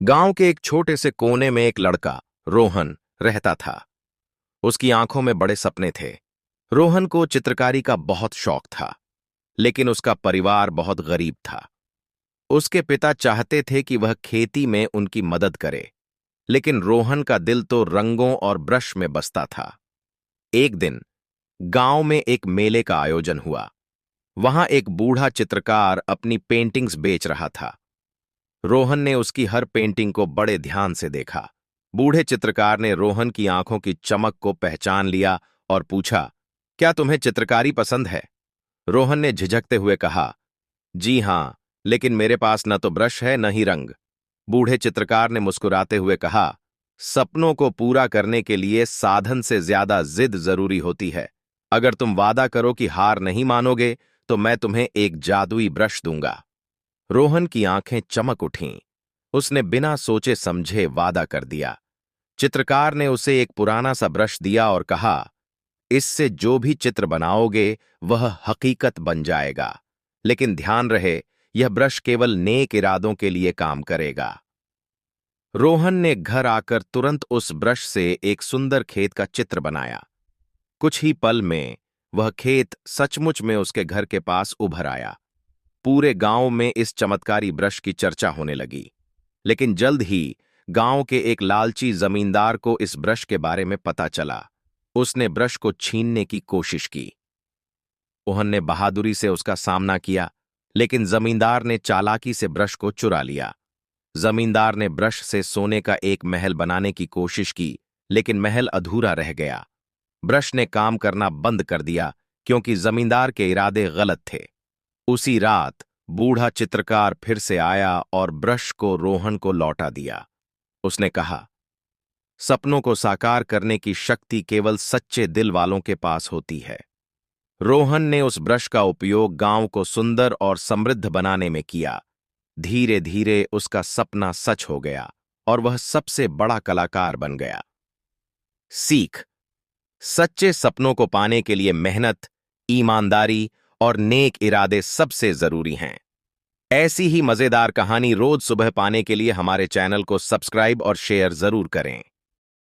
गांव के एक छोटे से कोने में एक लड़का रोहन रहता था। उसकी आंखों में बड़े सपने थे। रोहन को चित्रकारी का बहुत शौक था, लेकिन उसका परिवार बहुत गरीब था। उसके पिता चाहते थे कि वह खेती में उनकी मदद करे, लेकिन रोहन का दिल तो रंगों और ब्रश में बसता था। एक दिन गांव में एक मेले का आयोजन हुआ। वहां एक बूढ़ा चित्रकार अपनी पेंटिंग्स बेच रहा था। रोहन ने उसकी हर पेंटिंग को बड़े ध्यान से देखा। बूढ़े चित्रकार ने रोहन की आंखों की चमक को पहचान लिया और पूछा, क्या तुम्हें चित्रकारी पसंद है? रोहन ने झिझकते हुए कहा, जी हां, लेकिन मेरे पास न तो ब्रश है न ही रंग। बूढ़े चित्रकार ने मुस्कुराते हुए कहा, सपनों को पूरा करने के लिए साधन से ज्यादा जिद जरूरी होती है। अगर तुम वादा करो कि हार नहीं मानोगे, तो मैं तुम्हें एक जादुई ब्रश दूंगा। रोहन की आंखें चमक उठीं। उसने बिना सोचे समझे वादा कर दिया। चित्रकार ने उसे एक पुराना सा ब्रश दिया और कहा, इससे जो भी चित्र बनाओगे वह हकीकत बन जाएगा। लेकिन ध्यान रहे, यह ब्रश केवल नेक इरादों के लिए काम करेगा। रोहन ने घर आकर तुरंत उस ब्रश से एक सुंदर खेत का चित्र बनाया। कुछ ही पल में वह खेत सचमुच में उसके घर के पास उभर आया। पूरे गांव में इस चमत्कारी ब्रश की चर्चा होने लगी। लेकिन जल्द ही गांव के एक लालची जमींदार को इस ब्रश के बारे में पता चला। उसने ब्रश को छीनने की कोशिश की। रोहन ने बहादुरी से उसका सामना किया, लेकिन जमींदार ने चालाकी से ब्रश को चुरा लिया। जमींदार ने ब्रश से सोने का एक महल बनाने की कोशिश की, लेकिन महल अधूरा रह गया। ब्रश ने काम करना बंद कर दिया, क्योंकि जमींदार के इरादे गलत थे। उसी रात बूढ़ा चित्रकार फिर से आया और ब्रश को रोहन को लौटा दिया। उसने कहा, सपनों को साकार करने की शक्ति केवल सच्चे दिल वालों के पास होती है। रोहन ने उस ब्रश का उपयोग गांव को सुंदर और समृद्ध बनाने में किया। धीरे धीरे उसका सपना सच हो गया और वह सबसे बड़ा कलाकार बन गया। सीख: सच्चे सपनों को पाने के लिए मेहनत, ईमानदारी और नेक इरादे सबसे जरूरी हैं। ऐसी ही मजेदार कहानी रोज सुबह पाने के लिए हमारे चैनल को सब्सक्राइब और शेयर जरूर करें।